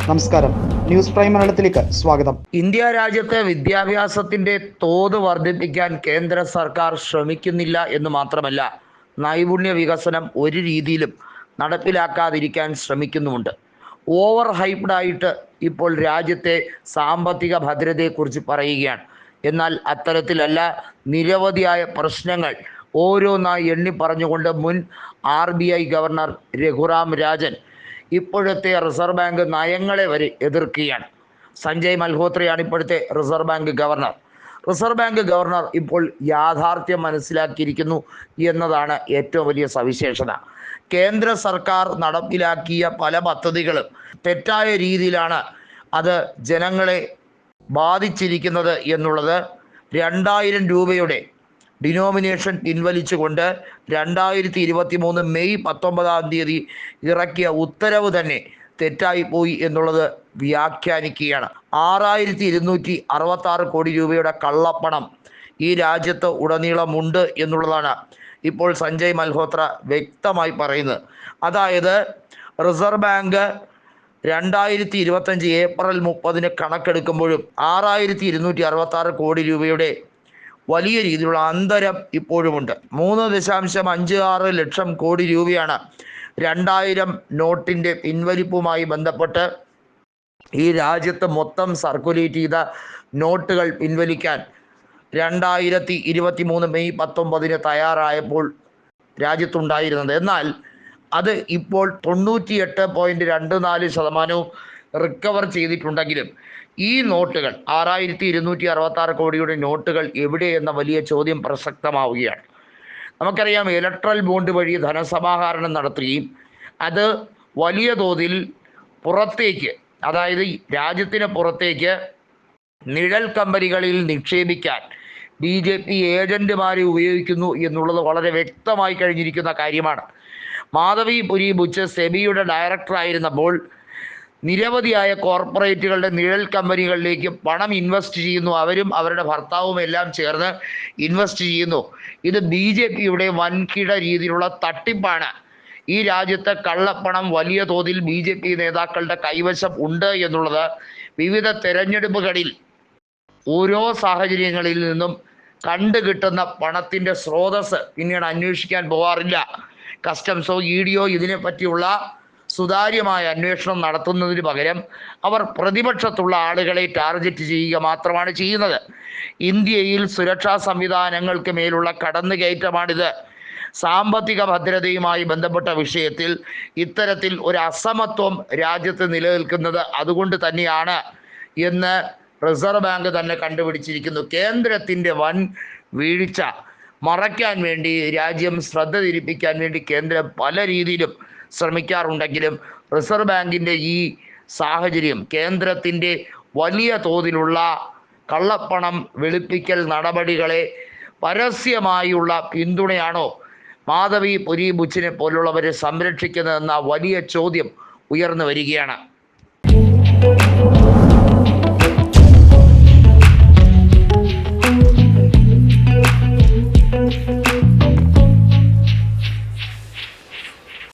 നമസ്കാരം, news prime മലയാളത്തിലേക്ക് സ്വാഗതം. ഇന്ത്യ രാജ്യത്തെ വിദ്യാഭ്യാസത്തിന്റെ തോത് വർദ്ധിപ്പിക്കാൻ കേന്ദ്ര സർക്കാർ ശ്രമിക്കുന്നില്ല എന്ന് മാത്രമല്ല, നൈപുണ്യ വികസനം ഒരു രീതിയിലും നടപ്പിലാക്കാതിരിക്കാൻ ശ്രമിക്കുന്നുമുണ്ട്. ഓവർ ഹൈപ്ഡായിട്ട് ഇപ്പോൾ രാജ്യത്തെ സാമ്പത്തിക ഭദ്രതയെക്കുറിച്ച് പറയുകയാണ്. എന്നാൽ അത്തരത്തിലല്ല, നിരവധിയായ പ്രശ്നങ്ങൾ ഓരോന്നായി എണ്ണി പറഞ്ഞുകൊണ്ട് മുൻ RBI ഗവർണർ രഘുറാം രാജൻ ഇപ്പോഴത്തെ റിസർവ് ബാങ്ക് നയങ്ങളെ വരെ എതിർക്കുകയാണ്. സഞ്ജയ് മൽഹോത്രയാണ് ഇപ്പോഴത്തെ reserve bank governor. Reserve bank governor ഇപ്പോൾ യാഥാർത്ഥ്യം മനസ്സിലാക്കിയിരിക്കുന്നു എന്നതാണ് ഏറ്റവും വലിയ സവിശേഷത. കേന്ദ്ര സർക്കാർ നടപ്പിലാക്കിയ പല പദ്ധതികളും തെറ്റായ രീതിയിലാണ് അത് ജനങ്ങളെ ബാധിച്ചിരിക്കുന്നത് എന്നുള്ളത് 2000 രൂപയുടെ ഡിനോമിനേഷൻ പിൻവലിച്ചുകൊണ്ട് 2023 മെയ് 19 ഇറക്കിയ ഉത്തരവ് തന്നെ തെറ്റായിപ്പോയി എന്നുള്ളത് വ്യാഖ്യാനിക്കുകയാണ്. 6266 കോടി രൂപയുടെ കള്ളപ്പണം ഈ രാജ്യത്ത് ഉടനീളമുണ്ട് എന്നുള്ളതാണ് ഇപ്പോൾ സഞ്ജയ് മൽഹോത്ര വ്യക്തമായി പറയുന്നത്. അതായത് റിസർവ് ബാങ്ക് 2025 ഏപ്രിൽ 30 കണക്കെടുക്കുമ്പോഴും 6266 കോടി രൂപയുടെ വലിയ രീതിയിലുള്ള അന്തരം ഇപ്പോഴുമുണ്ട്. 3.56 ലക്ഷം കോടി രൂപയാണ് 2000 നോട്ടിൻ്റെ പിൻവലിപ്പുമായി ബന്ധപ്പെട്ട് ഈ രാജ്യത്ത് മൊത്തം സർക്കുലേറ്റ് ചെയ്ത നോട്ടുകൾ പിൻവലിക്കാൻ 2023 മെയ് 19 തയ്യാറായപ്പോൾ രാജ്യത്തുണ്ടായിരുന്നത്. എന്നാൽ അത് ഇപ്പോൾ 98.24% റിക്കവർ ചെയ്തിട്ടുണ്ടെങ്കിലും ഈ നോട്ടുകൾ 6266 കോടിയുടെ നോട്ടുകൾ എവിടെയെന്ന വലിയ ചോദ്യം പ്രസക്തമാവുകയാണ്. നമുക്കറിയാം, ഇലക്ട്രൽ ബോണ്ട് വഴി ധനസമാഹരണം നടത്തുകയും അത് വലിയ തോതിൽ പുറത്തേക്ക്, അതായത് രാജ്യത്തിന് പുറത്തേക്ക് നിഴൽ കമ്പനികളിൽ നിക്ഷേപിക്കാൻ BJP ഏജന്റുമാരെ ഉപയോഗിക്കുന്നു എന്നുള്ളത് വളരെ വ്യക്തമായി കഴിഞ്ഞിരിക്കുന്ന കാര്യമാണ്. മാധവി പുരി ബുച്ച് സെബിയുടെ ഡയറക്ടറായിരുന്നപ്പോൾ നിരവധിയായ കോർപ്പറേറ്റുകളുടെ നിഴൽ കമ്പനികളിലേക്ക് പണം ഇൻവെസ്റ്റ് ചെയ്യുന്നു. അവരും അവരുടെ ഭർത്താവും എല്ലാം ചേർന്ന് ഇൻവെസ്റ്റ് ചെയ്യുന്നു. ഇത് BJPയുടെ വൻകിട രീതിയിലുള്ള തട്ടിപ്പാണ്. ഈ രാജ്യത്തെ കള്ളപ്പണം വലിയ തോതിൽ BJP നേതാക്കളുടെ കൈവശം ഉണ്ട് എന്നുള്ളത് വിവിധ തെരഞ്ഞെടുപ്പുകളിൽ ഓരോ സാഹചര്യങ്ങളിൽ നിന്നും കണ്ടുകിട്ടുന്ന പണത്തിൻ്റെ സ്രോതസ് പിന്നീട് അന്വേഷിക്കാൻ പോകാറില്ല. കസ്റ്റംസോ EDയോ ഇതിനെപ്പറ്റിയുള്ള സുതാര്യമായ അന്വേഷണം നടത്തുന്നതിന് പകരം അവർ പ്രതിപക്ഷത്തുള്ള ആളുകളെ ടാർഗറ്റ് ചെയ്യുക മാത്രമാണ് ചെയ്യുന്നത്. ഇന്ത്യയിൽ സുരക്ഷാ സംവിധാനങ്ങൾക്ക് മേലുള്ള കടന്നുകയറ്റമാണിത്. സാമ്പത്തിക ഭദ്രതയുമായി ബന്ധപ്പെട്ട വിഷയത്തിൽ ഇത്തരത്തിൽ ഒരു അസമത്വം രാജ്യത്ത് നിലനിൽക്കുന്നത് അതുകൊണ്ട് തന്നെയാണ് എന്ന് റിസർവ് ബാങ്ക് തന്നെ കണ്ടുപിടിച്ചിരിക്കുന്നു. കേന്ദ്രത്തിൻ്റെ വൻ വീഴ്ച മറയ്ക്കാൻ വേണ്ടി, രാജ്യം ശ്രദ്ധ തിരിപ്പിക്കാൻ വേണ്ടി കേന്ദ്രം പല രീതിയിലും ശ്രമിക്കാറുണ്ടെങ്കിലും റിസർവ് ബാങ്കിൻ്റെ ഈ സാഹചര്യം കേന്ദ്രത്തിൻ്റെ വലിയ തോതിലുള്ള കള്ളപ്പണം വെളുപ്പിക്കൽ നടപടികളെ പരസ്യമായുള്ള പിന്തുണയാണോ മാധവി പുരി ബുച്ചിനെ പോലുള്ളവരെ സംരക്ഷിക്കുന്നതെന്ന വലിയ ചോദ്യം ഉയർന്നു വരികയാണ്.